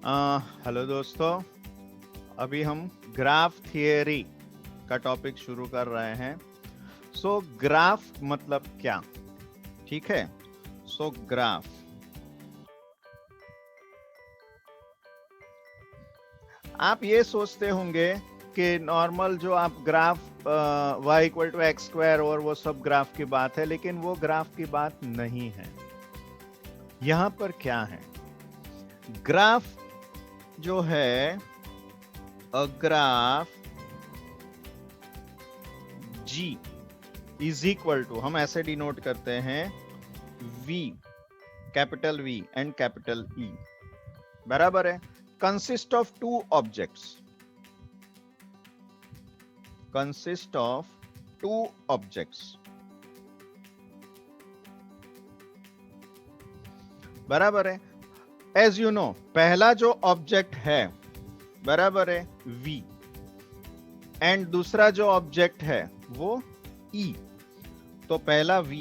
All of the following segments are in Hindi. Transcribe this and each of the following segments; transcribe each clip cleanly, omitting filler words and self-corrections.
हेलो दोस्तों, अभी हम ग्राफ थियरी का टॉपिक शुरू कर रहे हैं। ग्राफ मतलब क्या? ठीक है। ग्राफ, आप ये सोचते होंगे कि नॉर्मल जो आप graph y equal to x square और वो सब ग्राफ की बात है, लेकिन वो ग्राफ की बात नहीं है। यहां पर क्या है? ग्राफ जो है, a graph G is equal to, हम ऐसे डिनोट करते हैं, V, capital V and capital E, बराबर है। Consist of two objects, consist of two objects, बराबर है। एज यू नो, पहला जो ऑब्जेक्ट है, बराबर है, V, एंड दूसरा जो ऑब्जेक्ट है वो E। तो पहला V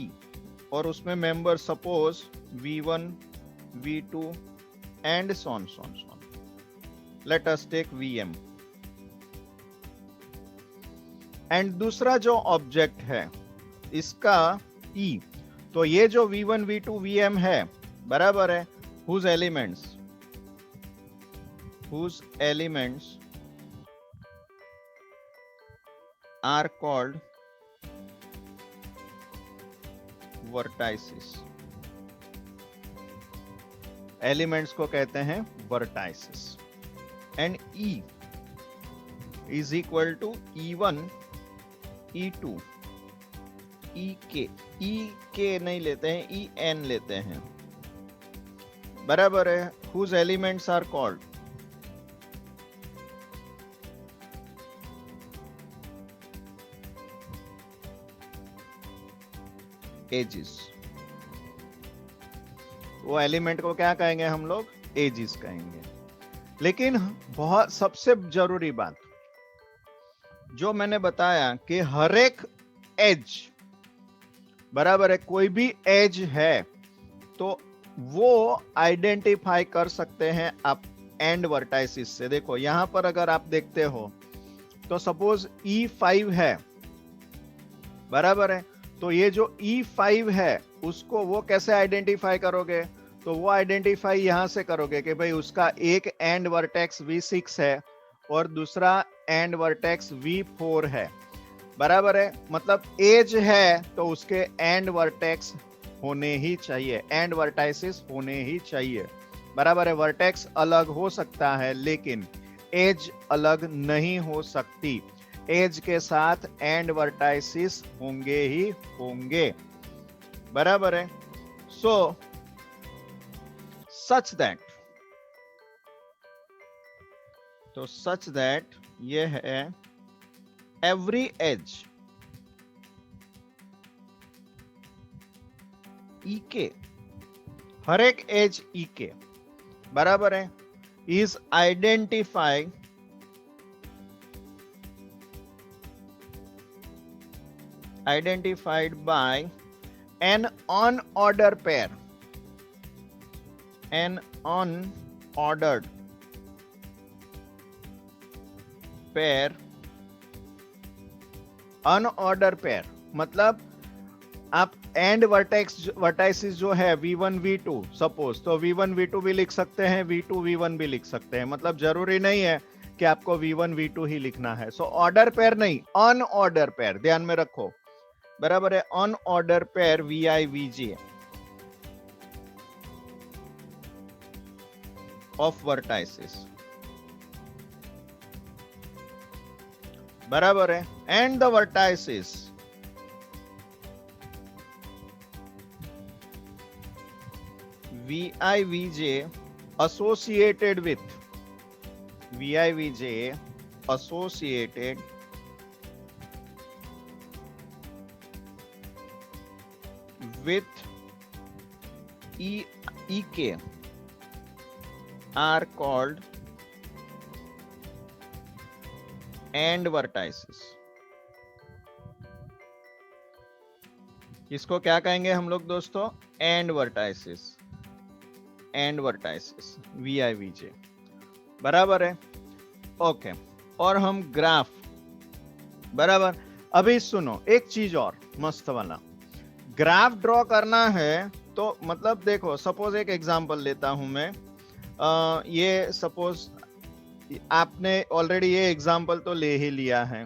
और उसमें member suppose V1, V2 and so on so on so on. Let us take Vm। And दूसरा जो ऑब्जेक्ट है इसका E। तो ये जो V1, V2, Vm है, बराबर है, whose elements are called vertices। Elements को कहते हैं vertices. And E is equal to E1, E2, EK। EK नहीं लेते हैं, EN लेते हैं, बराबर है, whose elements are called edges. वो एलिमेंट को क्या कहेंगे हम लोग? एजिस कहेंगे। लेकिन बहुत सबसे जरूरी बात जो मैंने बताया कि हर एक एज, बराबर है, कोई भी एज है तो वो आइडेंटिफाई कर सकते हैं आप एंड वर्टाइसिस से। देखो यहां पर अगर आप देखते हो तो सपोज E5 है, बराबर है। तो ये जो E5 है उसको वो कैसे आइडेंटिफाई करोगे? तो वो आइडेंटिफाई यहां से करोगे कि भाई उसका एक एंड वर्टेक्स V6 है और दूसरा एंड वर्टेक्स V4 है, बराबर है। मतलब एज है तो उसके एंड वर्टेक्स होने ही चाहिए, एंड वर्टाइसिस होने ही चाहिए, बराबर है। वर्टेक्स अलग हो सकता है लेकिन एज अलग नहीं हो सकती। एज के साथ एंड वर्टाइसिस होंगे ही होंगे, बराबर है। सच दैट ये है एवरी एज EK, हर एक एज EK, बराबर है, is identified by an unordered pair, an unordered pair। Unordered pair मतलब आप एंड वर्टाइसिस जो है V1, V2 सपोज, तो V1, V2 भी लिख सकते हैं, V2, V1 भी लिख सकते हैं। मतलब जरूरी नहीं है कि आपको V1, V2 ही लिखना है। ऑर्डर पेयर नहीं, अनऑर्डर पेयर, ध्यान में रखो, बराबर है। Unordered pair VI, VJ of vertices, बराबर है। And the vertices VI, VJ associated with VI, VJ associated with EK are called and vertices. इसको क्या कहेंगे हम लोग दोस्तों? And vertices, and vertices VI, VJ। बराबर है, ओके। और हम ग्राफ, बराबर। अभी सुनो एक चीज और मस्त वाला, ग्राफ ड्रॉ करना है तो मतलब देखो, सपोज एक एग्जांपल लेता हूं मैं, ये सपोज आपने ऑलरेडी ये एग्जांपल तो ले ही लिया है,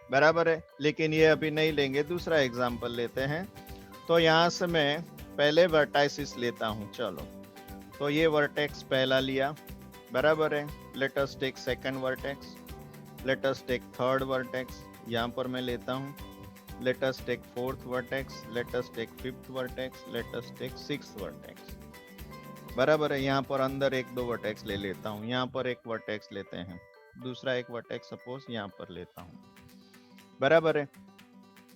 बराबर है, लेकिन ये अभी नहीं लेंगे, दूसरा एग्जांपल लेते हैं। तो यहां से मैं पहले वर्टाइसिस लेता हूं, चलो। तो ये वर्टेक्स पहला लिया, बराबर है। Let us take second vertex, let us take third vertex, यहां पर मैं लेता हूं। Let us take fourth vertex, let us take fifth vertex, let us take sixth vertex, बराबर है। यहाँ पर अंदर एक दो वर्टेक्स ले लेता हूँ, यहाँ पर एक वर्टेक्स लेते हैं, दूसरा एक वर्टेक्स सपोज यहाँ पर लेता हूँ, बराबर है।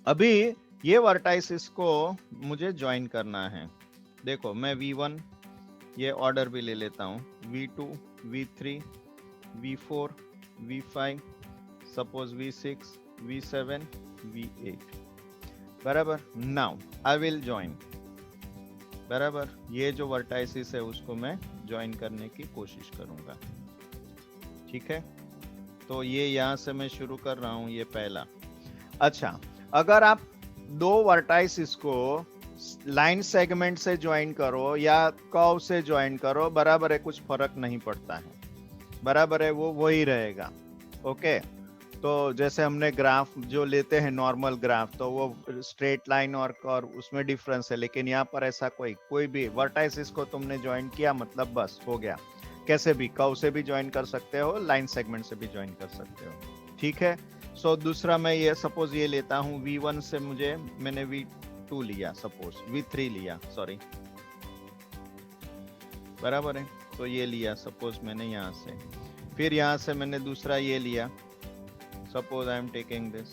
अभी ये वर्टाइसिस को मुझे ज्वाइन करना है। देखो मैं V1 ये ऑर्डर भी ले लेता हूँ, V2, V3, V4, V5, suppose V6, V7, V8, बराबर। नाउ आई विल ज्वाइन, बराबर। ये जो वर्टाइसिस है उसको मैं ज्वाइन करने की कोशिश करूंगा, ठीक है। तो ये यहां से मैं शुरू कर रहा हूं, ये पहला। अच्छा, अगर आप दो वर्टाइसिस को लाइन सेगमेंट से ज्वाइन करो या कर्व से ज्वाइन करो, बराबर है, कुछ फर्क नहीं पड़ता है, बराबर है, वो वही रहेगा, ओके। तो जैसे हमने ग्राफ जो लेते हैं नॉर्मल ग्राफ, तो वो स्ट्रेट लाइन और कर्व उसमें डिफरेंस है, लेकिन यहाँ पर ऐसा कोई भी वर्टाइसिस को तुमने ज्वाइन किया मतलब बस हो गया। कैसे भी, कर्व से भी ज्वाइन कर सकते हो, लाइन सेगमेंट से भी ज्वाइन कर सकते हो, ठीक है। सो दूसरा मैं ये सपोज ये लेता हूँ, V1 से मैंने V2 लिया, सपोज V3 लिया, सॉरी, बराबर है। तो ये लिया सपोज मैंने यहाँ से, फिर यहाँ से मैंने दूसरा ये लिया, suppose I am taking this,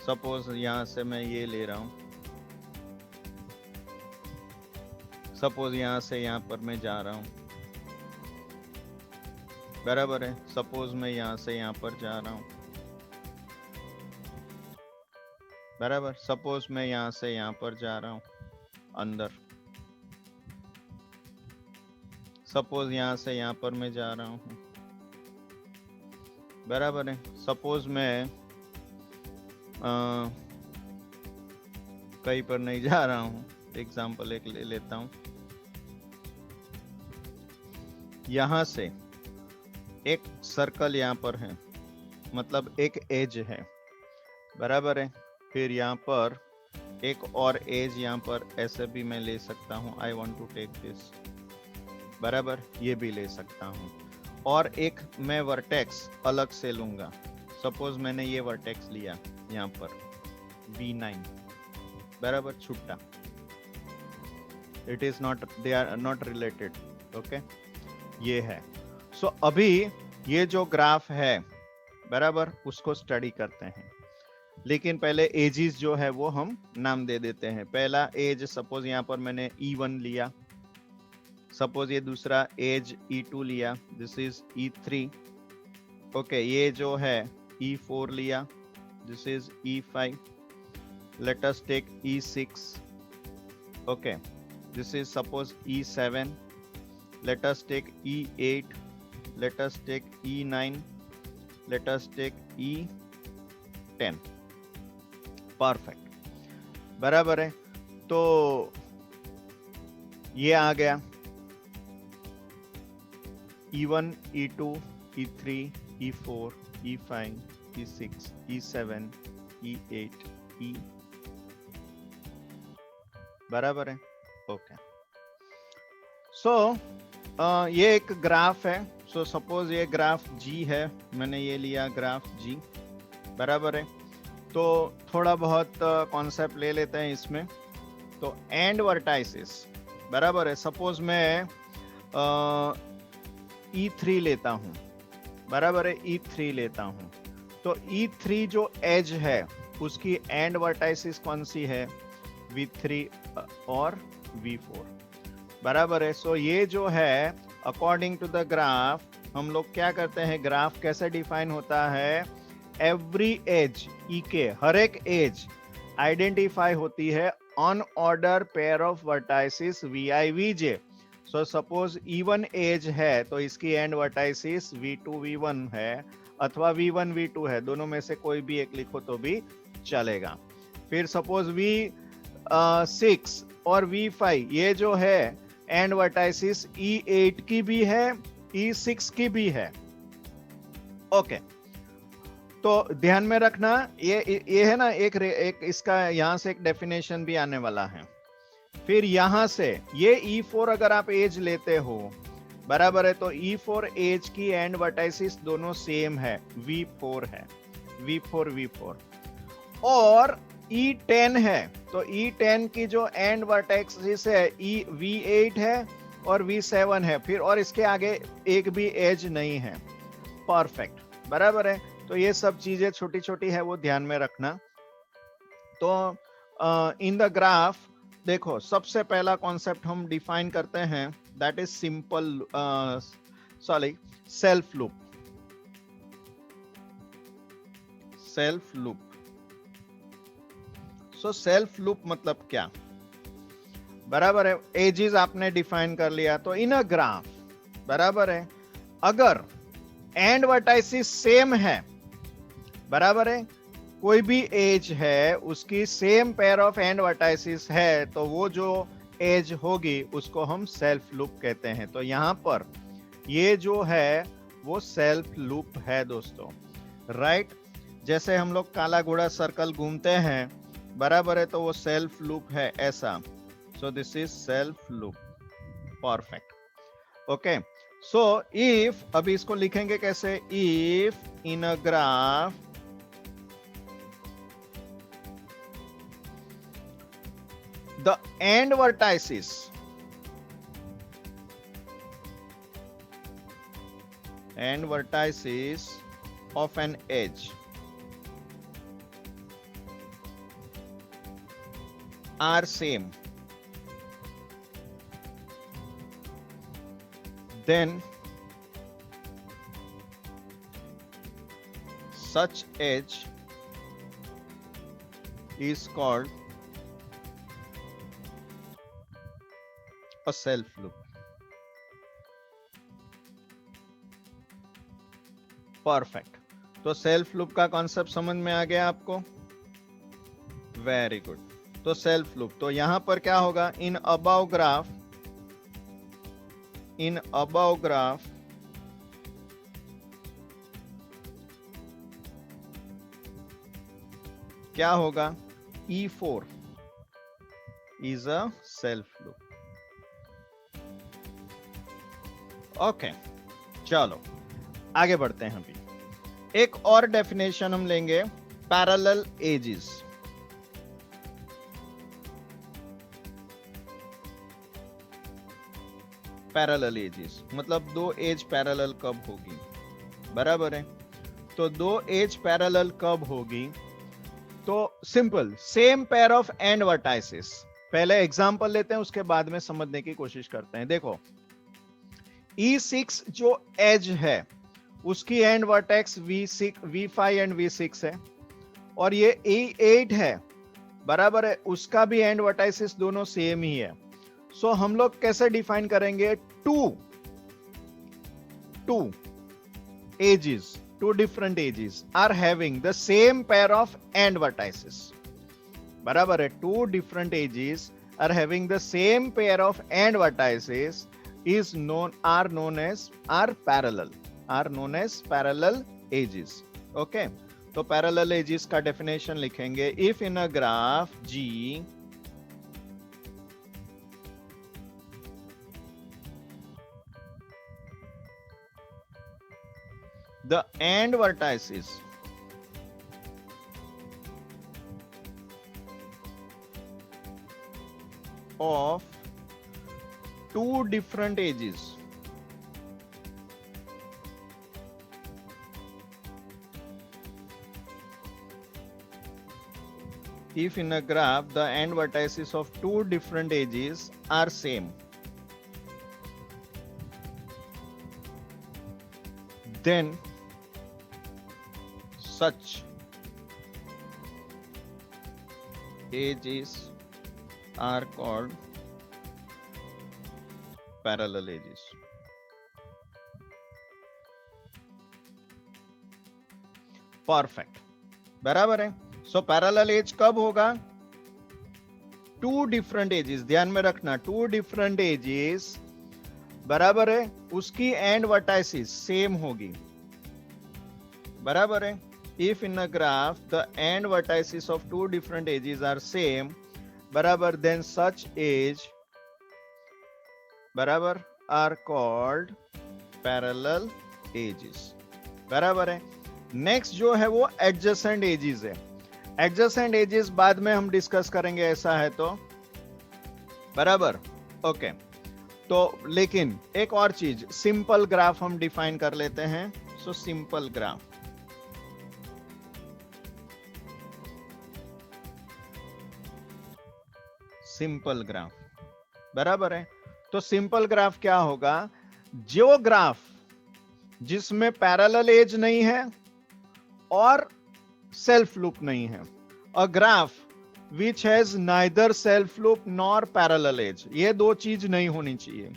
suppose यहां से मैं ये ले रहा हूं, सपोज यहां से यहां पर मैं जा रहा हूं, बराबर है। सपोज मैं यहां से यहां पर जा रहा हूं, बराबर। सपोज मैं यहां से यहां पर जा रहा हूं अंदर, सपोज यहां से यहां पर मैं जा रहा हूं, बराबर है। सपोज मैं कहीं पर नहीं जा रहा हूं, एग्जांपल एक ले लेता हूं, यहां से एक सर्कल यहां पर है, मतलब एक एज है, बराबर है। फिर यहां पर एक और एज यहां पर ऐसे भी मैं ले सकता हूं, I want to take this, बराबर, ये भी ले सकता हूं। और एक मैं वर्टेक्स अलग से लूंगा, सपोज मैंने ये वर्टेक्स लिया यहाँ पर V9, बराबर, छुट्टा, it is not, they are not related, okay, ये है। सो अभी ये जो ग्राफ है, बराबर, उसको स्टडी करते हैं, लेकिन पहले एजेस जो है वो हम नाम दे देते हैं। पहला एज सपोज यहाँ पर मैंने E1 लिया, सपोज ये दूसरा एज E2 लिया, दिस इज E3, ओके। ये जो है E4 लिया, this is E5, let us take E6, okay, this is suppose E7, let us take E8, let us take E9, let us take E10, perfect, बराबर है। तो ये आ गया E1, E2, E3, E4, E5, E6, E7, E8, E, बराबर है, ओके। सो ये एक ग्राफ है, सो सपोज ये ग्राफ G है, मैंने ये लिया ग्राफ G, बराबर है। तो थोड़ा बहुत कॉन्सेप्ट ले लेते हैं इसमें। तो एंड वर्टाइसिस, बराबर है, सपोज मैं E3 लेता हूं, बराबर है, E3 लेता हूं। तो E3 जो एज है उसकी एंड वर्टाइसिस कौन सी है, V3 और V4, बराबर है। सो ये जो है अकॉर्डिंग टू द ग्राफ, हम लोग क्या करते हैं, ग्राफ कैसे डिफाइन होता है, एवरी एज, ई के हर एक एज आइडेंटिफाई होती है unordered pair of vertices VI VJ। So suppose even edge है तो इसकी एंड वर्टाइसिस V2 V1 है अथवा V1 V2 है, दोनों में से कोई भी एक लिखो तो भी चलेगा। फिर सपोज V6 और V5 ये जो है एंड वर्टाइसिस E8 की भी है, E6 की भी है। ओके, तो ध्यान में रखना ये है ना, एक इसका यहां से एक डेफिनेशन भी आने वाला है। फिर यहां से ये E4 अगर आप एज लेते हो, बराबर है, तो E4 एज की एंड वर्टाइसिस दोनों सेम है, V4 है, V4 और E10 है तो E10 की जो एंड वर्टाइसिस है V8 है और V7 है, फिर और इसके आगे एक भी एज नहीं है। परफेक्ट, बराबर है। तो ये सब चीजें छोटी छोटी है, वो ध्यान में रखना। तो इन द ग्राफ देखो, सबसे पहला कॉन्सेप्ट हम डिफाइन करते हैं, that is simple self loop. Self loop, so self loop मतलब क्या, बराबर है। एजेस आपने डिफाइन कर लिया, तो इन अ ग्राफ, बराबर है, अगर एंड वर्टाइसिस सेम है, बराबर है, कोई भी एज है उसकी same pair of end vertices है, तो वो जो एज होगी उसको हम सेल्फ लूप कहते हैं। तो यहां पर ये जो है वो सेल्फ लूप है दोस्तों, राइट। जैसे हम लोग काला घोड़ा सर्कल घूमते हैं, बराबर है, तो वो सेल्फ लूप है ऐसा। सो this is self loop, perfect. Okay, so if, अभी इसको लिखेंगे कैसे, if in a graph the end vertices of an edge are same, then such edge is called a self loop. Perfect, तो सेल्फ लूप का कॉन्सेप्ट समझ में आ गया आपको, वेरी गुड। तो सेल्फ लूप, तो यहां पर क्या होगा, इन अबव ग्राफ क्या होगा, E4 is a self loop। Okay, चलो आगे बढ़ते हैं। अभी एक और डेफिनेशन हम लेंगे, पैरेलल एजेस। पैरेलल एजेस मतलब दो एज पैरेलल कब होगी, बराबर है। तो दो एज पैरेलल कब होगी, तो simple, same pair of end vertices. पहले एग्जांपल लेते हैं, उसके बाद में समझने की कोशिश करते हैं। देखो, E6 जो एज है उसकी and vertex V5 and V6 है, और ये E8 है, बराबर है, उसका भी एंड वर्टाइसिस दोनों सेम ही है। सो हम लोग कैसे डिफाइन करेंगे, two different edges are having the same pair of end vertices, बराबर है। Two different edges are having the same pair of end vertices are known as parallel edges। Okay, तो पैरेलल एजेस का डेफिनेशन लिखेंगे, if in a graph G the end vertices of two different edges if in a graph the end vertices of two different edges are same, then such edges are called parallel edges. Perfect, बराबर है। सो पैरेलल एज कब होगा? टू डिफरेंट एजेस, ध्यान में रखना, टू डिफरेंट एजेस, बराबर है, उसकी एंड वर्टाइसिस सेम होगी, बराबर है। If in a graph the end vertices of two different edges are same, बराबर, देन सच एज, बराबर, आर कॉल्ड पैरेलल एजेस, बराबर है। नेक्स्ट जो है वो एडजेसेंट एजेस है। एडजेसेंट एजेस बाद में हम डिस्कस करेंगे, ऐसा है तो, बराबर, ओके। तो लेकिन एक और चीज, सिंपल ग्राफ हम डिफाइन कर लेते हैं। So simple graph, simple graph, बराबर है। तो सिंपल ग्राफ क्या होगा? जो ग्राफ जिसमें पैरेलल एज नहीं है और सेल्फ लूप नहीं है, a graph which has neither self loop nor parallel edge, ये दो चीज नहीं होनी चाहिए।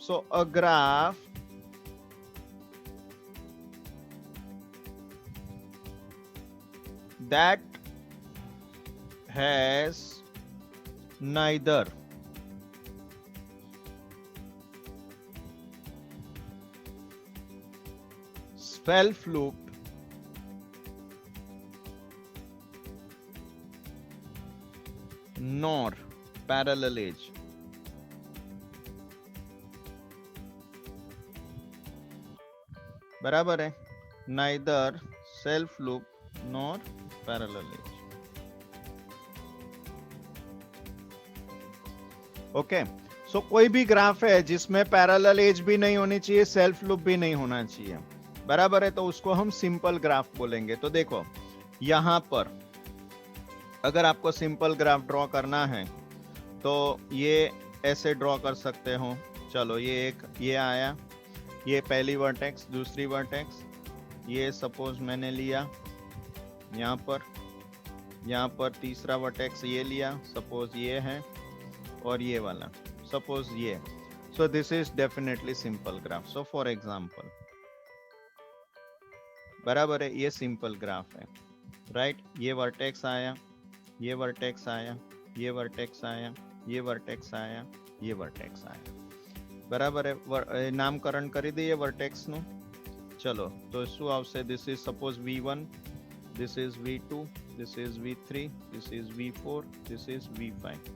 So a graph that has neither self loop nor parallel edge, बराबर है, neither self loop nor parallel edge. Okay, so कोई भी ग्राफ है जिसमें पैरेलल एज भी नहीं होनी चाहिए, सेल्फ लूप भी नहीं होना चाहिए, बराबर है, तो उसको हम सिंपल ग्राफ बोलेंगे। तो देखो यहां पर अगर आपको सिंपल ग्राफ ड्रॉ करना है तो ये ऐसे ड्रॉ कर सकते हो। चलो ये आया, ये पहली वर्टेक्स, दूसरी वर्टेक्स, ये सपोज मैंने लिया यहाँ पर तीसरा वर्टेक्स ये लिया, सपोज ये है, और ये वाला सपोज ये। सो this is definitely simple graph. So for example, बराबर है, ये सिंपल ग्राफ है, राइट। ये वर्टेक्स आया, ये वर्टेक्स आया, ये वर्टेक्स आया, ये वर्टेक्स आया, ये वर्टेक्स आया, बराबर है। नामकरण कर दिए वर्टेक्स नु। चलो तो શું આવશે? This is suppose V1, this is V2, this is V3, this is V4, this is V5।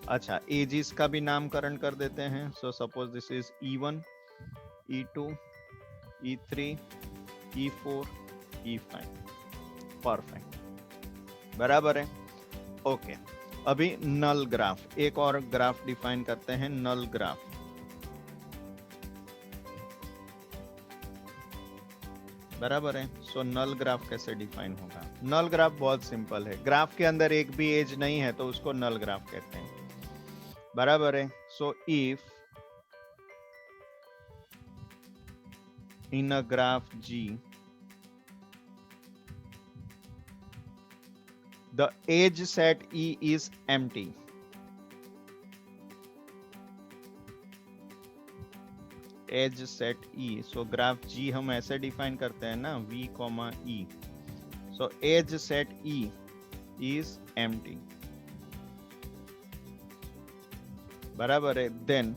अच्छा, एजेस का भी नामकरण कर देते हैं। So suppose this is E1, E2, E3, E4, E5। Perfect, बराबर है, ओके। अभी नल ग्राफ, एक और ग्राफ डिफाइन करते हैं, नल ग्राफ, बराबर है। सो नल ग्राफ कैसे डिफाइन होगा? नल ग्राफ बहुत सिंपल है, ग्राफ के अंदर एक भी एज नहीं है तो उसको नल ग्राफ कहते हैं, बराबर है। So if in a graph G the edge set E is empty, edge set E, so graph G हम ऐसे डिफाइन करते हैं ना, V, E, so edge set E is empty, बराबर है, then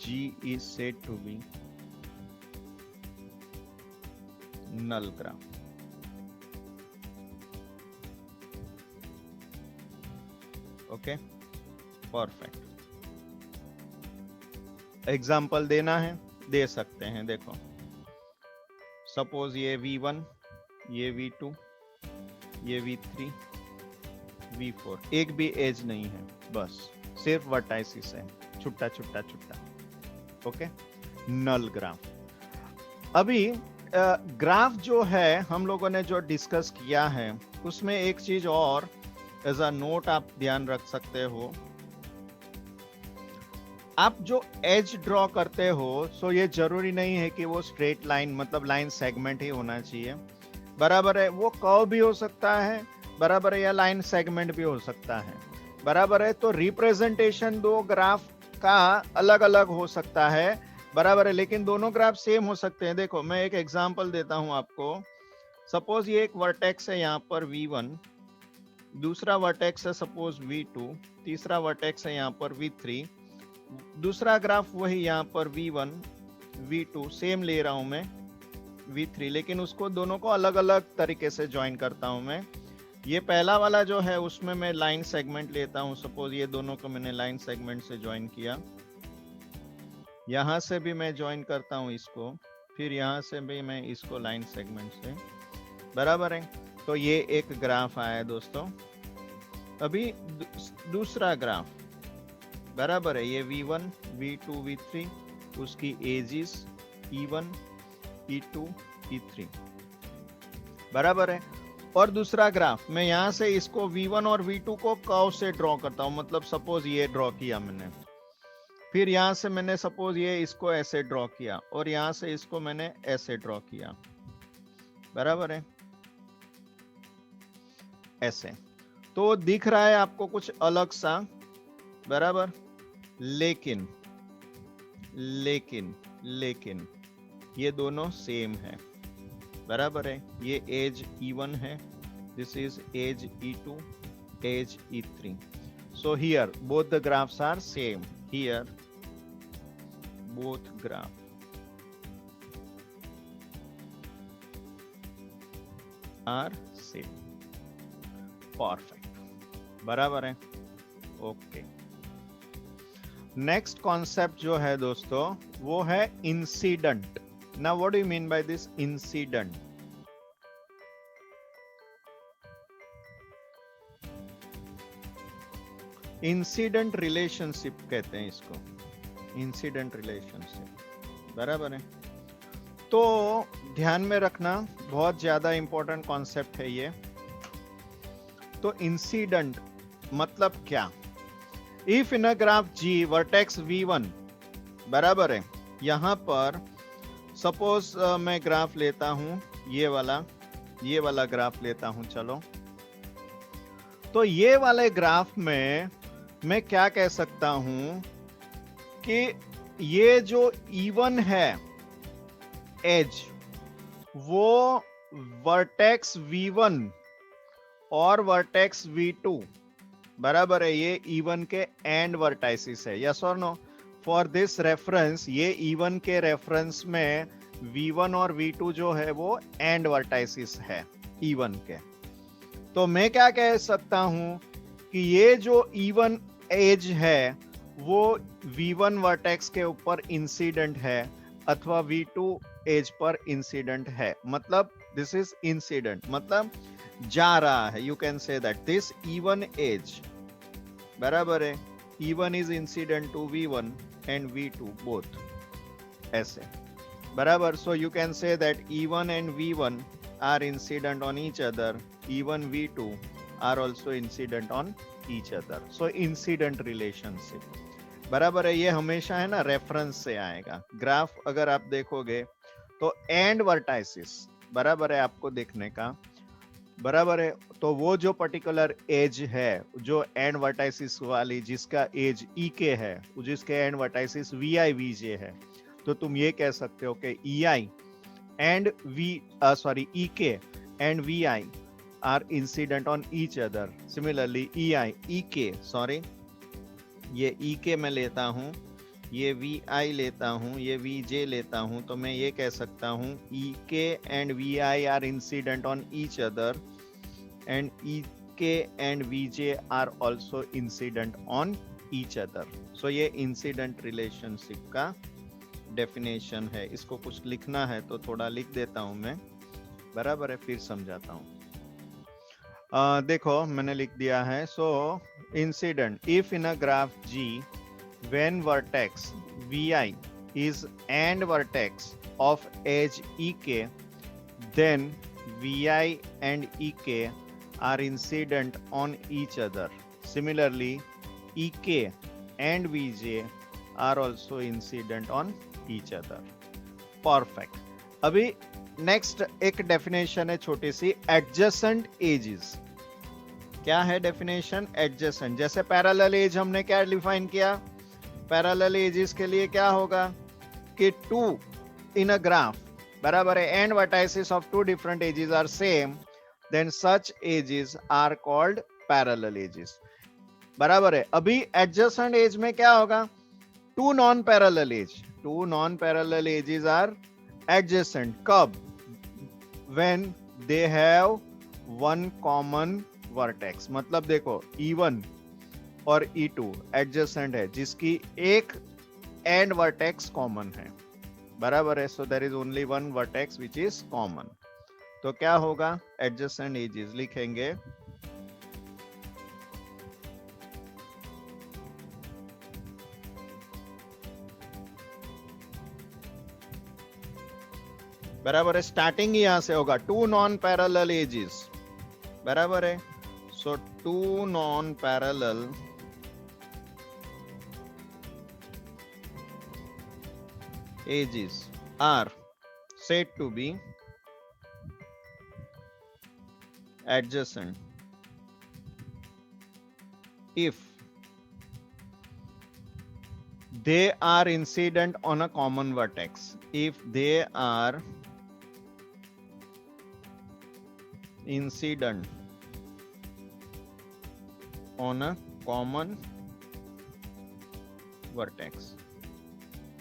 G is said to be null graph। Okay, perfect. Example देना है, दे सकते हैं। देखो सपोज ये V1, ये V2, ये V3, V4, एक भी एज नहीं है, बस सिर्फ वर्टाइसिस है, छुट्टा छुट्टा छुट्टा। ओके, नल ग्राफ। अभी ग्राफ जो है हम लोगों ने जो डिस्कस किया है, उसमें एक चीज और एज अ नोट आप ध्यान रख सकते हो। आप जो एज ड्रॉ करते हो, सो ये जरूरी नहीं है कि वो स्ट्रेट लाइन, मतलब लाइन सेगमेंट ही होना चाहिए, बराबर है। वो कर्व भी हो सकता है, बराबर है, या लाइन सेगमेंट भी हो सकता है। बराबर है। तो रिप्रेजेंटेशन दो ग्राफ का अलग अलग हो सकता है, बराबर है, लेकिन दोनों ग्राफ सेम हो सकते हैं। देखो मैं एक एग्जांपल देता हूं आपको। सपोज ये एक वर्टेक्स है यहाँ पर V1, दूसरा वर्टेक्स है सपोज V2, तीसरा वर्टेक्स है यहाँ पर V3, दूसरा ग्राफ वही यहाँ पर V1, V2 सेम ले रहा हूं मैं V3, लेकिन उसको दोनों को अलग अलग तरीके से ज्वाइन करता हूं मैं। ये पहला वाला जो है उसमें मैं लाइन सेगमेंट लेता हूं। सपोज ये दोनों को मैंने लाइन सेगमेंट से ज्वाइन किया, यहां से भी मैं ज्वाइन करता हूं इसको, फिर यहां से भी मैं इसको लाइन सेगमेंट से, बराबर है। तो ये एक ग्राफ आया दोस्तों। अभी दूसरा ग्राफ, बराबर है, ये V1, V2, V3, उसकी एजिस E1, E2, E3, बराबर है। और दूसरा ग्राफ मैं यहां से इसको V1 और V2 को कर्व से ड्रॉ करता हूं, मतलब सपोज ये ड्रॉ किया मैंने, फिर यहां से मैंने सपोज ये इसको ऐसे ड्रॉ किया, और यहां से इसको मैंने ऐसे ड्रॉ किया, बराबर है, ऐसे। तो दिख रहा है आपको कुछ अलग सा, बराबर, लेकिन लेकिन लेकिन ये दोनों सेम है, बराबर है। ये एज E1 है, this is edge E2, edge E3। So here both the graphs are same, here both graph are same, perfect, बराबर है, ओके। नेक्स्ट कॉन्सेप्ट जो है दोस्तों वो है incident. Now what do you mean by this incident? Incident relationship कहते हैं इसको, इंसिडेंट रिलेशनशिप, बराबर है। तो ध्यान में रखना, बहुत ज्यादा इंपॉर्टेंट कॉन्सेप्ट है ये। तो इंसिडेंट मतलब क्या? If in a graph G vertex V1, बराबर है, यहां पर सपोज मैं ग्राफ लेता हूं, ये वाला ग्राफ लेता हूं, चलो। तो ये वाले ग्राफ में मैं क्या कह सकता हूं कि ये जो E1 है एज, वो वर्टेक्स V1 और वर्टेक्स V2, बराबर है, ये E1 के एंड वर्टाइसिस है, यस और नो? फॉर दिस रेफरेंस, ये E1 के रेफरेंस में V1 और V2 जो है वो एंड वर्टाइसिस है E1 के। तो मैं क्या कह सकता हूं कि ये जो E1 एज है वो V1 वर्टेक्स के ऊपर इंसिडेंट है, अथवा V2 एज पर इंसिडेंट है, मतलब दिस इज इंसिडेंट, मतलब जा रहा है। You can say that this E1 edge, बराबर है, E1 is incident to V1 and V2 both, ऐसे, बराबर। So you can say that E1 and V1 are incident on each other, E1 V2 are also incident on each other. So incident relationship, बराबर है। ये हमेशा है ना रेफरेंस से आएगा। ग्राफ अगर आप देखोगे तो एंड वर्टाइसिस, बराबर है, आपको देखने का, बराबर है। तो वो जो पर्टिकुलर एज है, जो एंड वर्टाइसिस वाली, जिसका एज EK है, जिसके एंड वर्टाइसिस VI VJ है, तो तुम ये कह सकते हो कि EI and EK and VI are incident on each other. Similarly, ये EK मैं लेता हूँ, ये VI लेता हूँ, ये VJ लेता हूँ, तो मैं ये कह सकता हूँ EK and VI are incident on each other and EK and VJ are also incident on each other. So ये incident relationship का definition है। इसको कुछ लिखना है तो थोड़ा लिख देता हूँ मैं, बराबर है, फिर समझाता हूँ। देखो मैंने लिख दिया है। So incident, if in a graph G when vertex VI is and vertex of edge EK, then VI and EK are incident on each other. Similarly, EK and VJ are also incident on each other. Perfect. अभी नेक्स्ट एक डेफिनेशन है छोटी सी, एडजेसेंट एजेस। क्या है डेफिनेशन? एडजेसेंट। जैसे पैरेलल एज हमने क्या डिफाइन किया? पैरेलल एजेस के लिए क्या होगा कि टू इन अ ग्राफ, बराबर है, and vertices of two different edges are same, then such edges are called parallel edges, बराबर है। अभी एडजेसेंट एज में क्या होगा? Two non parallel edge, two non parallel edges are adjacent. कब? when they have one common vertex। मतलब देखो E1 और E2 एडजेसेंट है जिसकी एक एंड वर्टेक्स कॉमन है, बराबर है। So there is only one vertex which is common. तो क्या होगा? एडजेसेंट एजेस लिखेंगे बराबर है, स्टार्टिंग ही यहां से होगा, टू नॉन पैरेलल एजेस, बराबर है। So two non parallel edges are said to be adjacent if they are incident on a common vertex, if they are incident on a common vertex,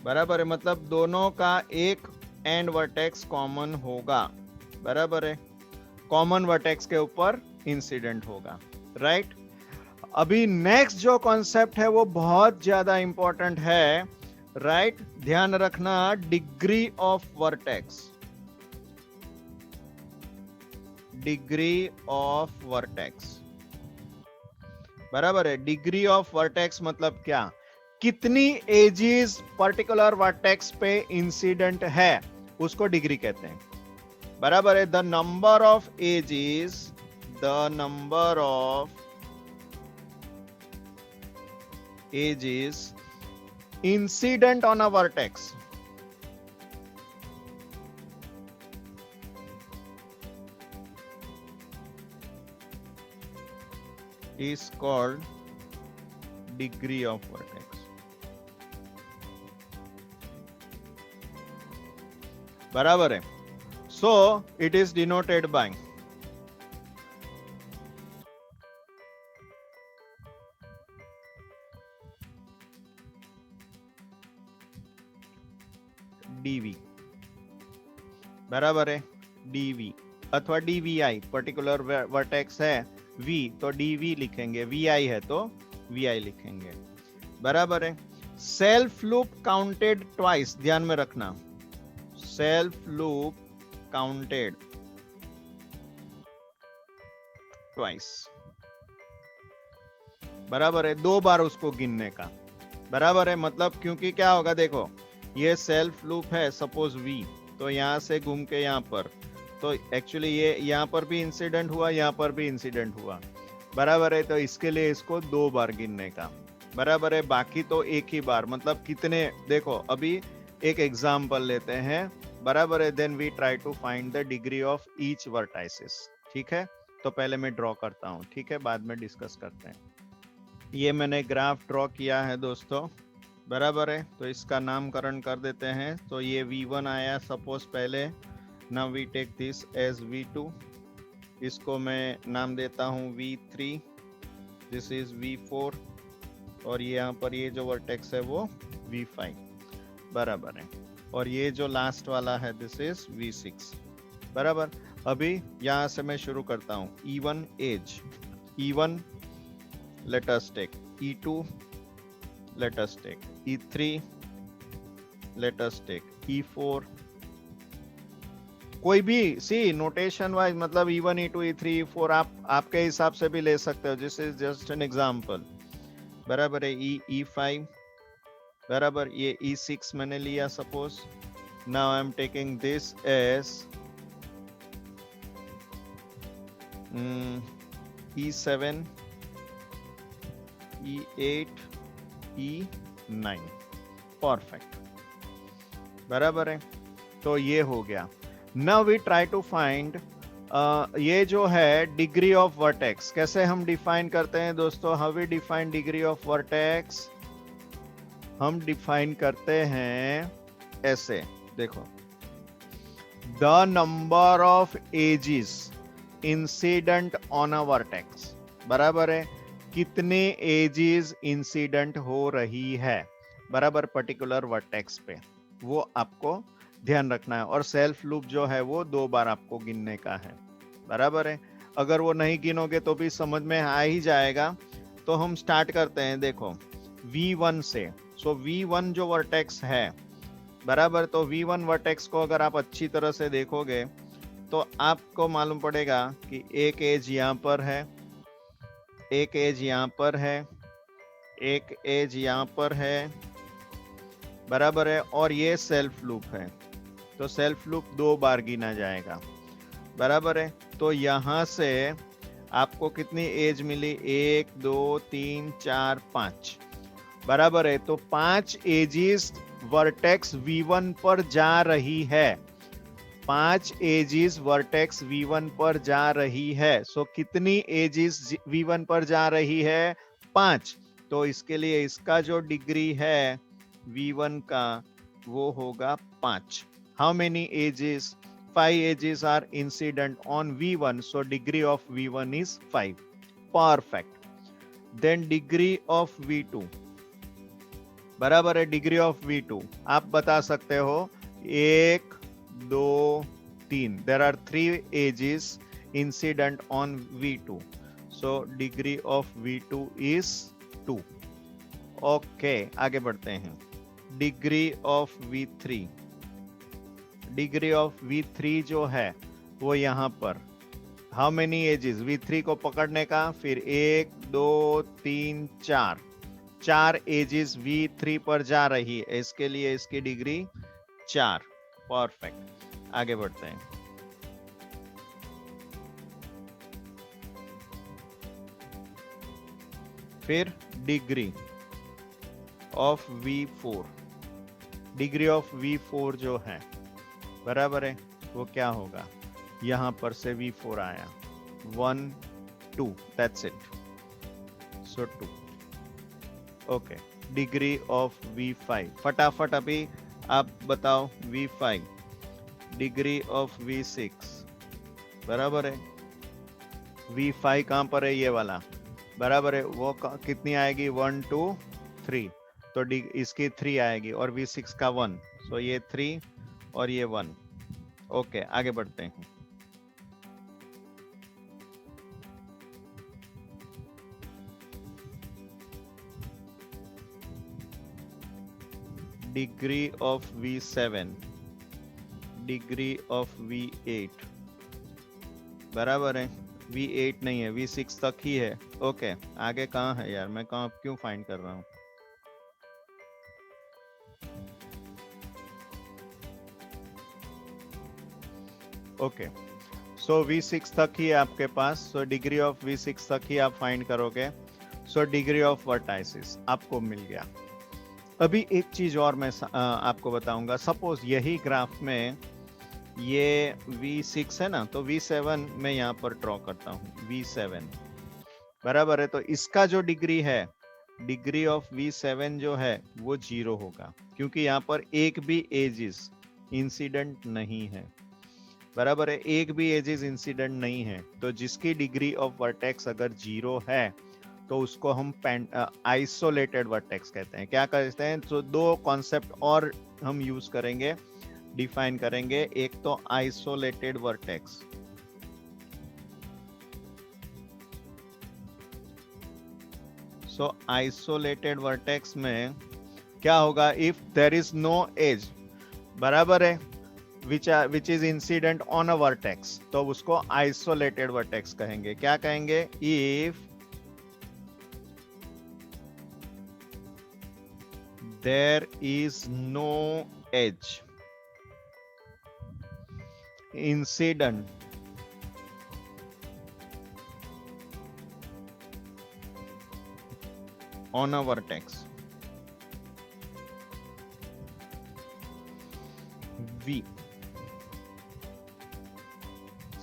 बराबर है। मतलब दोनों का एक एंड वर्टेक्स कॉमन होगा, बराबर है, कॉमन वर्टेक्स के ऊपर इंसिडेंट होगा, राइट। अभी नेक्स्ट जो कॉन्सेप्ट है वो बहुत ज्यादा इंपॉर्टेंट है, राइट। ध्यान रखना, degree of vertex, degree of vertex, बराबर है। डिग्री ऑफ वर्टेक्स मतलब क्या? कितनी एजेस पर्टिकुलर वर्टेक्स पे इंसिडेंट है उसको डिग्री कहते हैं, बराबर है। The number of edges, the number of edges incident on a vertex is called degree of vertex, बराबर है। So it is denoted by dv, बराबर है, dv अथवा dvi। पर्टिकुलर वर्टेक्स है v तो dv लिखेंगे, vi है तो vi लिखेंगे, बराबर है। सेल्फ लूप काउंटेड ट्वाइस, ध्यान में रखना, सेल्फ लूप काउंटेड ट्वाइस, बराबर है, दो बार उसको गिनने का, बराबर है। मतलब क्योंकि क्या होगा, देखो ये सेल्फ लूप है, सपोज v, तो यहां से घूम के यहां पर, तो एक्चुअली ये यहां पर भी इंसिडेंट हुआ, यहां पर भी इंसिडेंट हुआ, बराबर है। तो इसके लिए इसको दो बार गिनने का, बराबर है। बाकी तो एक ही बार, मतलब कितने, देखो अभी एक एग्जांपल लेते हैं, बराबर है। Then we try to find the degree of each vertices, ठीक है। तो पहले मैं ड्रॉ करता हूं, ठीक है, बाद में डिस्कस करते हैं। ये मैंने ग्राफ ड्रॉ किया है दोस्तों, बराबर है। तो इसका नामकरण कर देते हैं। तो ये V1 आया सपोज पहले, now we take this edge V2, इसको मैं नाम देता हूं V3, दिस इज V4, और ये यहाँ पर ये जो वर्टेक्स है वो V5, बराबर है। और ये जो लास्ट वाला है दिस इज V6, बराबर। अभी यहाँ से मैं शुरू करता हूँ। E1 edge, E1 let us take, E2 let us take, E3 let us take, E4, कोई भी सी नोटेशन वाइज, मतलब E1 E2 E3 E4 आप आपके हिसाब से भी ले सकते हो, this is just an example, बराबर है। E5, बराबर, ये E6 मैंने लिया suppose. Now I am taking this edge E7, E8, E9, perfect, बराबर है। तो ये हो गया। Now we try to find ये जो है डिग्री ऑफ वर्टेक्स, कैसे हम डिफाइन करते हैं दोस्तों? How we define degree of vertex? हम डिफाइन करते हैं ऐसे, देखो, the number of edges incident on a vertex, बराबर है, कितने एजेस इंसिडेंट हो रही है बराबर पर्टिकुलर वर्टेक्स पे, वो आपको ध्यान रखना है। और सेल्फ लूप जो है वो 2 बार आपको गिनने का है, बराबर है। अगर वो नहीं गिनोगे तो भी समझ में आ ही जाएगा। तो हम स्टार्ट करते हैं, देखो V1 से। सो V1 जो वर्टेक्स है, बराबर, तो V1 वर्टेक्स को अगर आप अच्छी तरह से देखोगे तो आपको मालूम पड़ेगा कि एक एज यहाँ पर है, एक एज यहाँ पर है, एक एज यहाँ पर है, बराबर है, और ये सेल्फ लूप है। तो सेल्फ लूप 2 बार गिना जाएगा, बराबर है। तो यहां से आपको कितनी एज मिली? 1 2 3 4 5, बराबर है। तो 5 एजिस वर्टेक्स V1 पर जा रही है, 5 एजिस वर्टेक्स V1 पर जा रही है। सो कितनी एजिस V1 पर जा रही है? 5। तो इसके लिए इसका जो डिग्री है V1 का वो होगा 5। How many edges? 5 edges are incident on V1, so degree of V1 is 5. Perfect. Then degree of V2, बराबर है, डिग्री ऑफ V2 आप बता सकते हो 1 2 3, there are 3 edges incident on V2, so degree of V2 is 2. Okay, आगे बढ़ते हैं। Degree of V3, degree of V3 जो है वो यहाँ पर, हाउ मेनी एजेस? V3 को पकड़ने का, फिर 1 2 3 4, 4 एजेस V3 पर जा रही है, इसके लिए इसकी डिग्री 4। परफेक्ट, आगे बढ़ते हैं। फिर degree of V4, degree of V4 जो है, बराबर है, वो क्या होगा? यहां पर से V4 आया, 1 2, that's it, so 2। Okay, degree of V5, फटाफट अभी आप बताओ। V5, डिग्री ऑफ V6, बराबर है। V5 कहां पर है? ये वाला, बराबर है, वो कितनी आएगी? 1 2 3, तो इसकी 3 आएगी, और V6 का 1, सो ये 3 और ये 1। ओके, आगे बढ़ते हैं। Degree of V7, degree of V8, बराबर है। V8 नहीं है, V6 तक ही है। ओके, आगे कहाँ है यार? मैं कहाँ क्यों फाइंड कर रहा हूँ? ओके, सो V6 तक ही है आपके पास, सो डिग्री ऑफ V6 तक ही आप फाइंड करोगे। सो डिग्री ऑफ वर्टाइसिस आपको मिल गया। अभी एक चीज और मैं आपको बताऊंगा। सपोज यही ग्राफ में ये V6 है ना, तो V7 मैं यहाँ पर ड्रॉ करता हूँ, V7, बराबर है। तो इसका जो डिग्री है, डिग्री ऑफ V7 जो है वो 0 होगा, क्योंकि यहाँ पर एक भी एजिस इंसिडेंट नहीं है, बराबर है, एक भी एजिस इंसिडेंट नहीं है। तो जिसकी डिग्री ऑफ वर्टेक्स अगर 0 है तो उसको हम आइसोलेटेड वर्टेक्स कहते हैं। क्या कहते हैं? तो 2 कॉन्सेप्ट और हम यूज करेंगे, डिफाइन करेंगे। एक तो isolated vertex, so isolated vertex में क्या होगा? If there is no edge, बराबर है, which is incident on a vertex, तो उसको आइसोलेटेड वर्टेक्स कहेंगे। क्या कहेंगे? if there is no edge incident on a vertex V,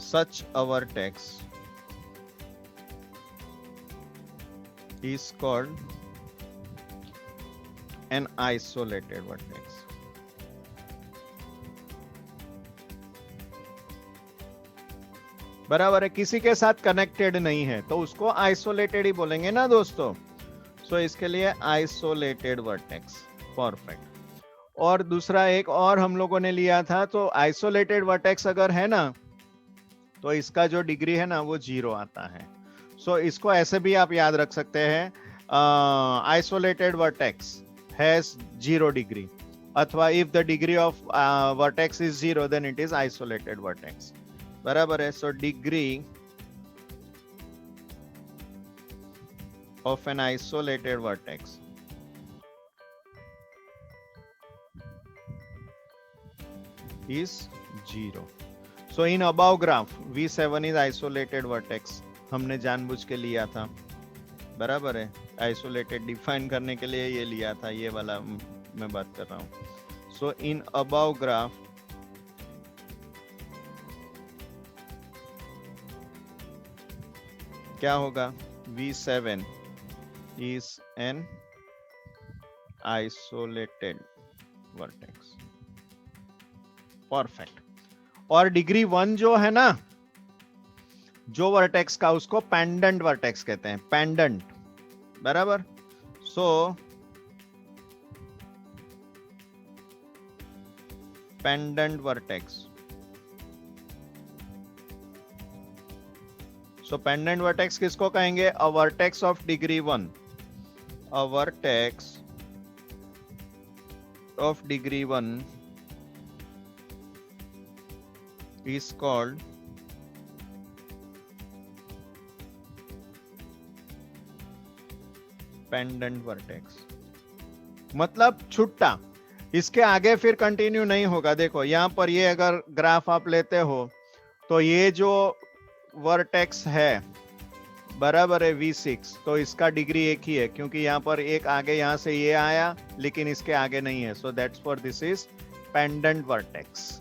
such a vertex is called an isolated vertex. बराबर है, किसी के साथ कनेक्टेड नहीं है तो उसको आइसोलेटेड ही बोलेंगे ना दोस्तों. सो इसके लिए आइसोलेटेड वर्टेक्स. परफेक्ट. और दूसरा एक और हम लोगों ने लिया था, तो आइसोलेटेड वर्टेक्स अगर है ना तो इसका जो डिग्री है ना वो 0 आता है. सो इसको ऐसे भी आप याद रख सकते हैं, आइसोलेटेड वर्टेक्स हैज 0 डिग्री, अथवा if the degree of vertex is 0 then it is isolated vertex. बराबर है. So degree of an isolated vertex is 0. So in above graph V7 is isolated vertex, हमने जानबूझ के लिया था. बराबर है. आइसोलेटेड डिफाइन करने के लिए ये लिया था, ये वाला मैं बात कर रहा हूं. So in above graph क्या होगा? V7 is an isolated vertex. Perfect. और डिग्री 1 जो है ना, जो वर्टेक्स का, उसको पेंडेंट वर्टेक्स कहते हैं. पेंडेंट. बराबर. सो पेंडेंट वर्टेक्स. सो पेंडेंट वर्टेक्स किसको कहेंगे? अ vertex of degree 1. A vertex of degree 1 is called pendant vertex. मतलब छुट्टा, इसके आगे फिर कंटिन्यू नहीं होगा. देखो यहां पर ये अगर ग्राफ आप लेते हो तो ये जो वर्टेक्स है, बराबर है V6, तो इसका डिग्री एक ही है, क्योंकि यहाँ पर एक आगे यहां से ये आया लेकिन इसके आगे नहीं है. So that's for this is pendant vertex.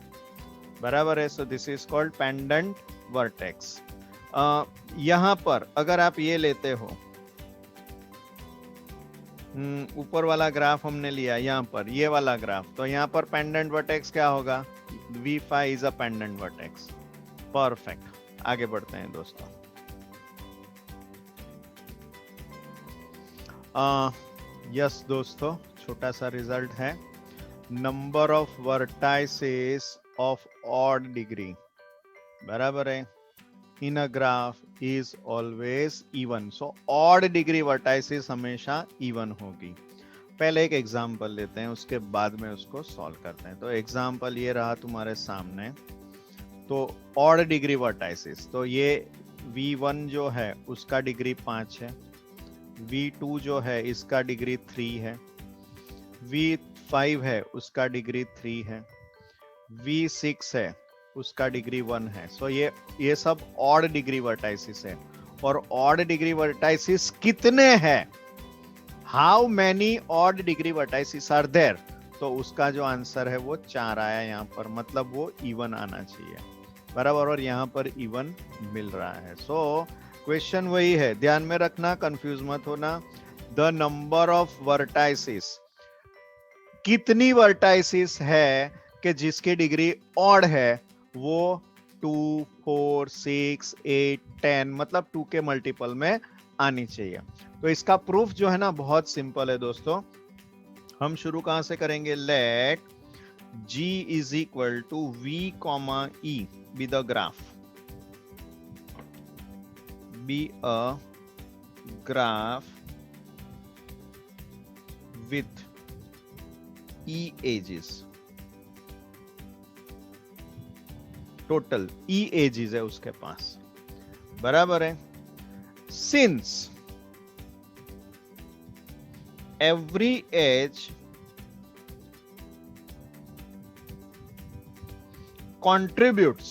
बराबर है. सो this is called pendant vertex. यहां पर अगर आप ये लेते हो, ऊपर वाला ग्राफ हमने लिया, यहाँ पर ये वाला ग्राफ, तो यहाँ पर पेंडेंट वर्टेक्स क्या होगा? V5 is a pendant vertex. Perfect. आगे बढ़ते हैं दोस्तों. यस दोस्तों, छोटा सा रिजल्ट है. Number of vertices of odd degree, बराबर है, in a graph is always even. So odd degree vertices हमेशा इवन होगी. पहले एक एग्जांपल लेते हैं, उसके बाद में उसको सॉल्व करते हैं. तो एग्जांपल ये रहा तुम्हारे सामने. तो ऑड डिग्री वर्टाइसेस, तो ये V1 जो है उसका डिग्री 5 है, V2 जो है इसका डिग्री 3 है, V5 है उसका डिग्री 3 है, V6 है उसका डिग्री 1 है. सो ये सब ऑड डिग्री वर्टाइसिस है. और ऑड डिग्री वर्टाइसिस कितने हैं? How many odd degree vertices are there? तो उसका जो आंसर है वो 4 आया यहाँ पर, मतलब वो इवन आना चाहिए. बराबर. और यहाँ पर इवन मिल रहा है. सो क्वेश्चन वही है, ध्यान में रखना, कंफ्यूज मत होना. द नंबर ऑफ वर्टाइसिस, कितनी वर्टाइसिस है कि जिसकी डिग्री ऑड है, वो 2, 4, 6, 8, 10, मतलब 2 के मल्टीपल में आनी चाहिए. तो इसका प्रूफ जो है ना बहुत सिंपल है दोस्तों. हम शुरू कहां से करेंगे? Let G is equal to V, E be the graph. Be a graph with E edges. Total E edges है उसके पास. बराबर है. Since every edge contributes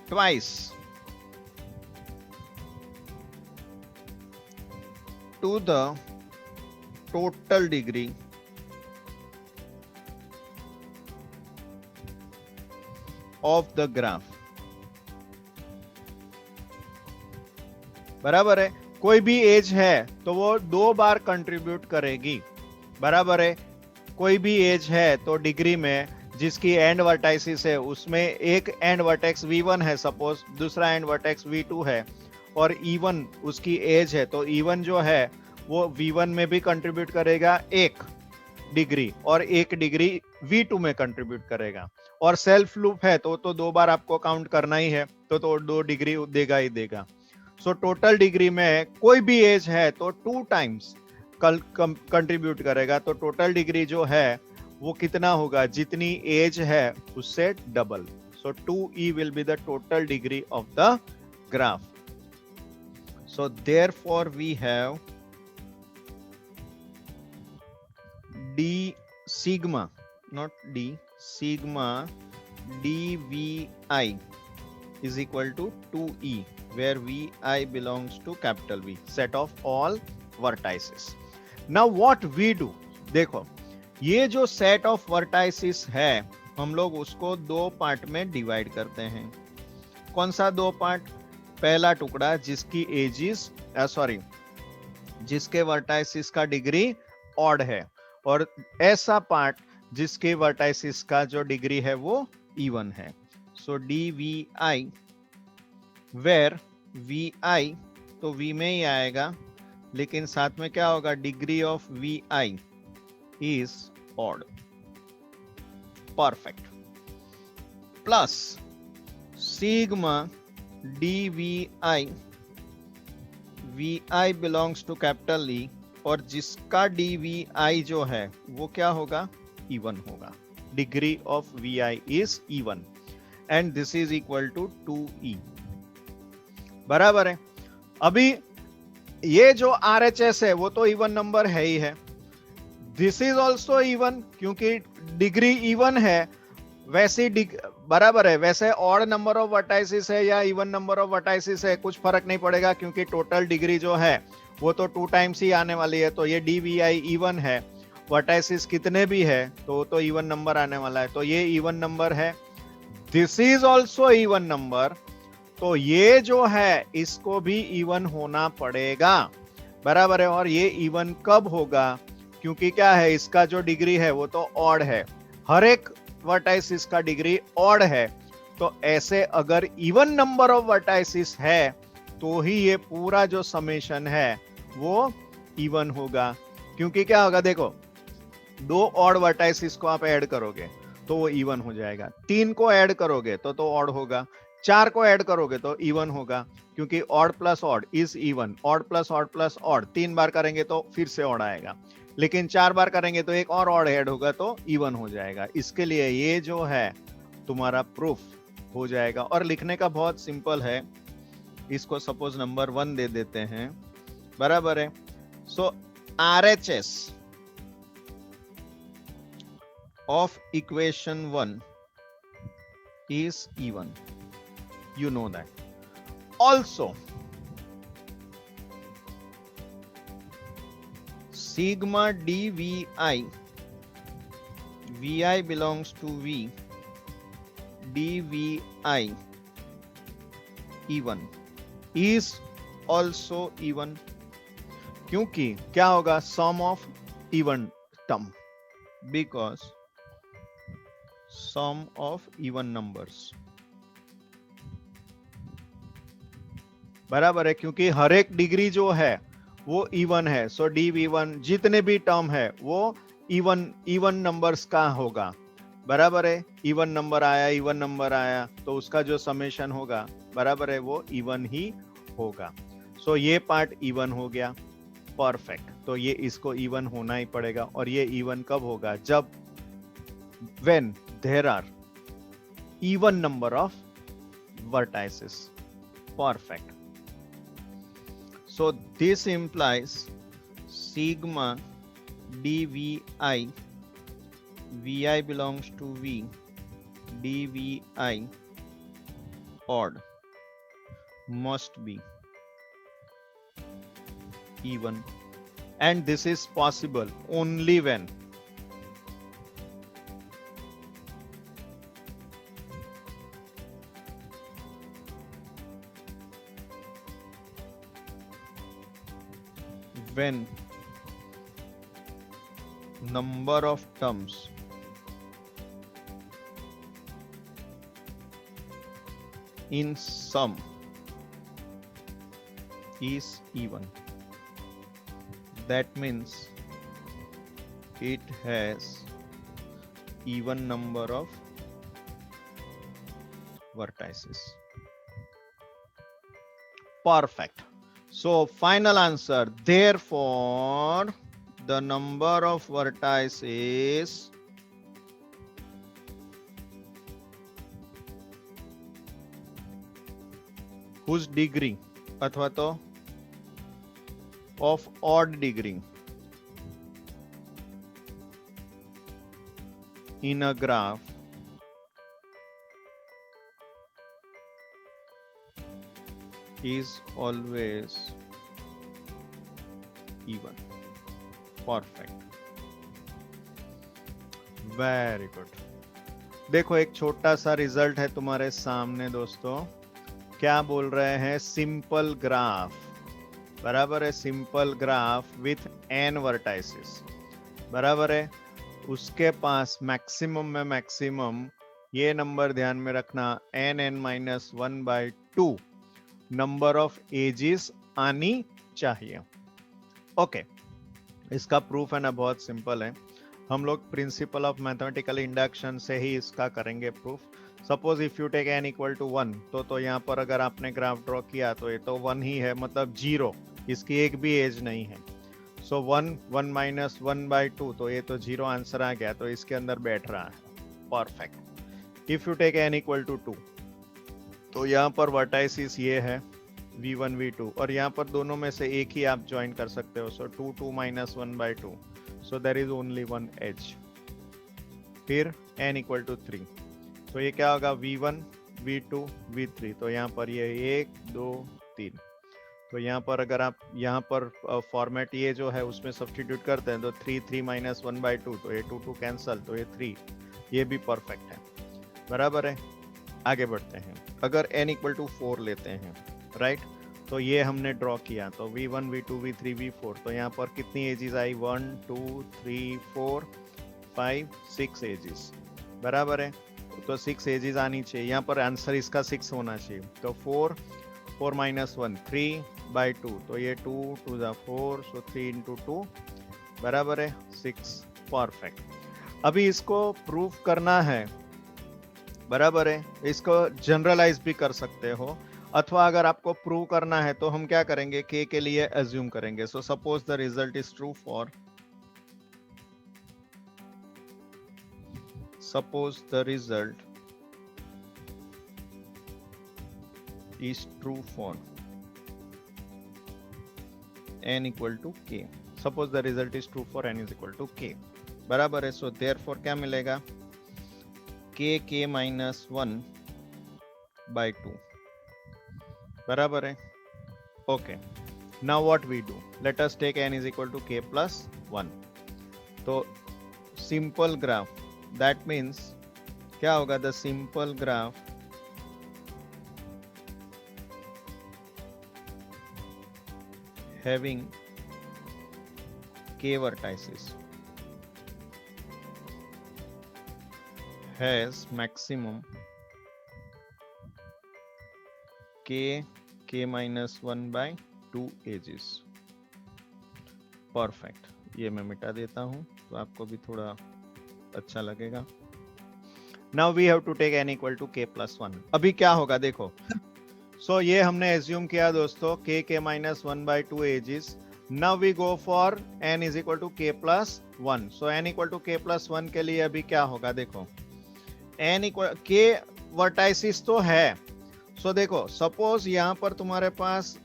twice to the total degree of the graph. बराबर है, कोई भी एज है तो वो 2 बार कंट्रीब्यूट करेगी। बराबर है, कोई भी एज है तो डिग्री में जिसकी एंड वर्टाइसिस है उसमें एक एंड वर्टेक्स V1 है सपोज, दूसरा एंड वर्टेक्स V2 है, और E1 उसकी एज है, तो E1 जो है वो V1 में भी कंट्रीब्यूट करेगा 1 डिग्री, और 1 डिग्री V2 में कंट्रीब्यूट करेगा। और सेल्फ लूप है तो 2 बार आपको काउंट करना ही है, तो 2 डिग्री देगा ही देगा। सो टोटल डिग्री में कोई भी एज है तो 2 टाइम्स कंट्रीब्यूट करेगा, तो टोटल डिग्री जो है वो कितना होगा, जितनी एज है उससे double. So 2e will be the total degree of the graph. So therefore we have d sigma, not d, sigma dvi is equal to 2e, where vi belongs to capital V, set of all vertices. Now what we do, देखो ये जो सेट ऑफ वर्टाइसिस है हम लोग उसको 2 पार्ट में डिवाइड करते हैं। कौन सा 2 पार्ट? पहला टुकड़ा जिसकी एजिस जिसके वर्टाइसिस का डिग्री ऑड है, और ऐसा पार्ट जिसके वर्टाइसिस का जो डिग्री है वो इवन है। सो dvi, वेर vi तो v में ही आएगा, लेकिन साथ में क्या होगा, degree of vi is odd, perfect, plus sigma dvi, vi belongs to capital E, और जिसका dvi जो है वो क्या होगा, even होगा। Degree of vi is even and this is equal to 2e। बराबर है। अभी ये जो RHS है वो तो इवन नंबर है ही है, दिस इज ऑल्सो इवन, क्योंकि डिग्री इवन है। वैसे बराबर है, वैसे ऑड नंबर ऑफ वर्टाइसिस है या इवन नंबर ऑफ वर्टाइसिस है कुछ फर्क नहीं पड़ेगा, क्योंकि टोटल डिग्री जो है वो तो 2 टाइम्स ही आने वाली है। तो ये dvi इवन है, वर्टाइसिस कितने भी है तो इवन नंबर आने वाला है, तो ये इवन नंबर है। This is also even number, तो ये जो है इसको भी इवन होना पड़ेगा। बराबर है, और ये इवन कब होगा, क्योंकि क्या है, इसका जो डिग्री है वो तो ऑड है, हर एक वर्टाइसिस का डिग्री ऑड है। तो ऐसे अगर इवन नंबर ऑफ वर्टाइसिस है तो ही ये पूरा जो समेशन है वो इवन होगा। क्योंकि क्या होगा, देखो 2 ऑड वर्टाइसिस को आप ऐड करोगे तो वो इवन हो जाएगा, 3 को ऐड करोगे तो ऑड होगा, 4 को ऐड करोगे तो इवन होगा, क्योंकि odd plus odd is even, odd plus odd 3 बार करेंगे तो फिर से ऑड आएगा, लेकिन 4 बार करेंगे तो एक और ऑड ऐड होगा तो इवन हो जाएगा। इसके लिए ये जो है तुम्हारा प्रूफ हो जाएगा। और लिखने का बहुत सिंपल है, इसको सपोज नंबर 1 दे देते हैं। बराबर है। सो RHS of equation 1 is even, you know that. Also sigma dvi, vi belongs to V, dvi even is also even, क्योंकि क्या होगा, sum of even term, because sum of even numbers। बराबर है, क्योंकि हर एक डिग्री जो है वो इवन है। सो dv1 जितने भी टर्म है वो इवन नंबर्स का होगा। बराबर है, इवन नंबर आया तो उसका जो समेशन होगा, बराबर है, वो इवन ही होगा। सो ये पार्ट इवन हो गया, परफेक्ट। तो ये इसको इवन होना ही पड़ेगा, और ये इवन कब होगा, जब when there are even number of vertices। Perfect। So this implies sigma dvi, vi belongs to V, dvi odd must be even, and this is possible only when when number of terms in sum is even, that means it has even number of vertices. Perfect. So final answer, therefore the number of vertices whose degree अथवा तो of odd degree in a graph is always even. Perfect. Very good. देखो एक छोटा सा रिजल्ट है तुम्हारे सामने दोस्तों, क्या बोल रहे हैं, सिंपल ग्राफ, बराबर है, simple graph with n vertices, बराबर है, उसके पास मैक्सिमम में मैक्सिमम, ये नंबर ध्यान में रखना, n-1/2 नंबर ऑफ एजेस आनी चाहिए। ओके, इसका प्रूफ है ना, बहुत सिंपल है, हम लोग प्रिंसिपल ऑफ मैथमेटिकल इंडक्शन से ही इसका करेंगे proof. Suppose if you take n equal to 1, तो यहाँ पर अगर आपने ग्राफ ड्रॉ किया तो ये तो 1 ही है, मतलब 0, इसकी एक भी एज नहीं है। सो 1 तो ये तो 0 आंसर आ गया, तो इसके अंदर बैठ रहा है। Perfect. If you take n equal to 2, तो यहाँ पर वर्टाइसिस ये है v1 v2, और यहाँ पर दोनों में से एक ही आप ज्वाइन कर सकते हो। So 2 minus 1/2, so there is only one edge. फिर n इक्वल टू 3, तो ये क्या होगा, v1 v2 v3, तो यहाँ पर ये 1 2 3, तो यहाँ पर अगर आप यहाँ पर फॉर्मेट ये जो है उसमें सब्स्टिट्यूट करते हैं तो 3 माइनस 1/2, तो ये 2 कैंसल, तो ये 3, ये भी परफेक्ट है, बराबर है। आगे बढ़ते हैं, अगर n इक्वल टू 4 लेते हैं, राइट, तो ये हमने ड्रॉ किया, तो v1 v2 v3 v4, तो यहाँ पर कितनी एजेस आई, 1 2 3 4 5 6 एजेस, बराबर है, तो 6 एजेस आनी चाहिए, यहाँ पर आंसर इसका 6 होना चाहिए। तो 4 माइनस 1 3/2, तो ये 2 2 जा 4, सो 3 इंटू 2 बराबर है 6। परफेक्ट। अभी इसको प्रूफ करना है, बराबर है, इसको जनरलाइज भी कर सकते हो, अथवा अगर आपको प्रूव करना है तो हम क्या करेंगे, k के लिए अज्यूम करेंगे। So suppose the result is true for, suppose the result is true for n equal to k, suppose the result is true for n is equal to k, बराबर है। सो therefore क्या मिलेगा, k minus 1/2, बराबर है। Okay, now what we do, let us take n is equal to k plus 1, तो simple graph, that means क्या होगा, the simple graph having k vertices has maximum k minus 1/2 edges। Perfect, ये मैं मिटा देता हूं तो आपको भी थोड़ा अच्छा लगेगा। Now we have to take n equal to k plus 1। अभी क्या होगा देखो, सो ये हमने एज्यूम किया दोस्तों k minus 1/2 edges. Now we go for n is equal to k plus 1। So n equal to k plus 1 के लिए अभी क्या होगा देखो, n equal k वर्टाइसिस तो है। सो देखो, सपोज यहाँ पर तुम्हारे पास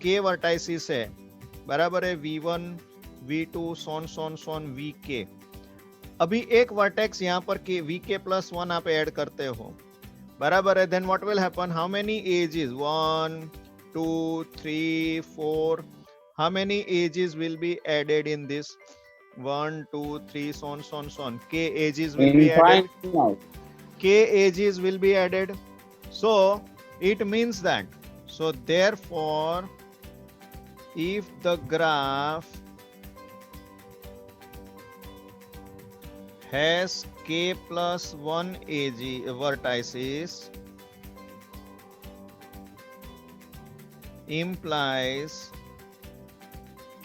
k वर्टाइसिस है, बराबर है, v1 v2 सोन vk। अभी एक वर्टेक्स यहाँ पर के vk plus 1 आप ऐड करते हो, बराबर है। Then what will happen, how many edges, 1 2 3 4, how many edges will be added in this, 1 2 3 so on k ages will be added, k ages will be added। So it means that, so therefore if the graph has k plus 1 vertices, implies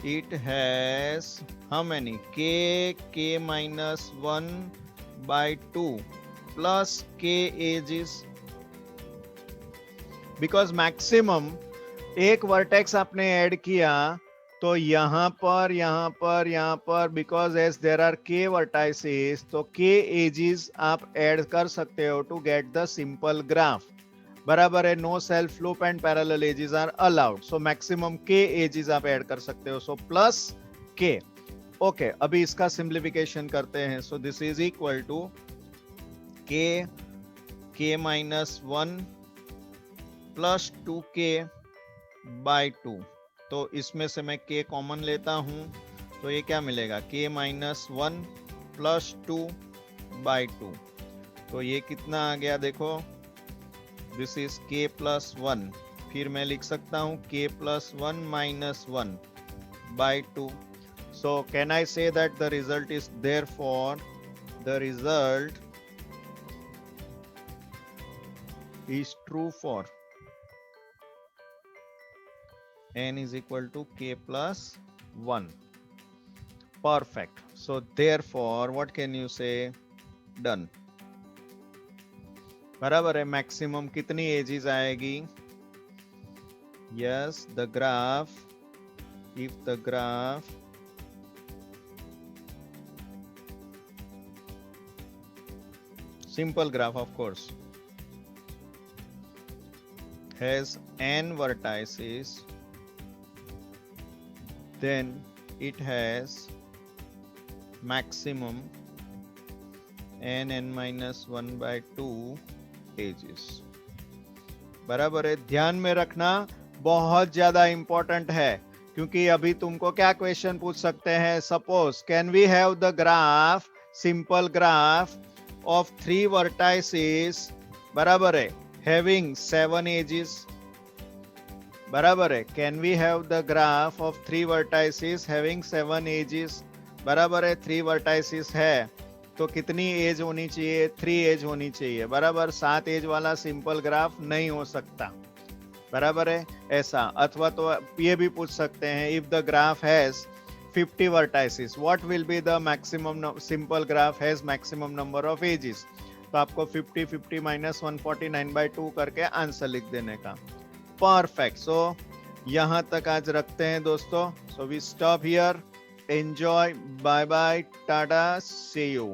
it has how many? K minus 1 by 2 plus k edges. Because maximum एक वर्टेक्स आपने ऐड किया तो यहाँ पर because as there are k vertices तो के एजेस आप ऐड कर सकते हो to get the simple graph. बराबर है. No self loop and parallel edges are allowed. So maximum k edges आप ऐड कर सकते हो. सो प्लस के. ओके, अभी इसका सिंप्लीफिकेशन करते हैं. So this is equal to k minus 1 plus 2k by 2. तो इसमें से मैं k कॉमन लेता हूं तो ये क्या मिलेगा? k minus 1 plus 2 by 2. तो ये कितना आ गया देखो. This is k plus 1. फिर मैं लिख सकता हूं k plus 1 minus 1 by 2. So can I say that the result is therefore the result is true for n is equal to k plus 1. Perfect. So therefore what can you say? Done. बराबर है. मैक्सिमम कितनी एजेस आएगी? Yes, the graph, if the graph simple graph of course has n vertices, then it has maximum n minus 1 by 2 edges. बराबर है. ध्यान में रखना, बहुत ज्यादा इंपॉर्टेंट है क्योंकि अभी तुमको क्या क्वेश्चन पूछ सकते हैं. Suppose can we have the graph, simple graph of 3 vertices. बराबर है. having 7 edges. बराबर है. Can we have the graph of 3 vertices having 7 edges? बराबर है. 3 vertices है तो कितनी एज होनी चाहिए? 3 एज होनी चाहिए. बराबर. 7 एज वाला सिंपल ग्राफ नहीं हो सकता. बराबर है. ऐसा. अथवा तो ये भी पूछ सकते हैं if the graph has 50 vertices, what will be the maximum simple graph has maximum number of edges? तो आपको 50 माइनस 149 बाय 2 करके आंसर लिख देने का. परफेक्ट. सो यहां तक आज रखते हैं दोस्तों. So we stop here. Enjoy. Bye bye. Tata. See you.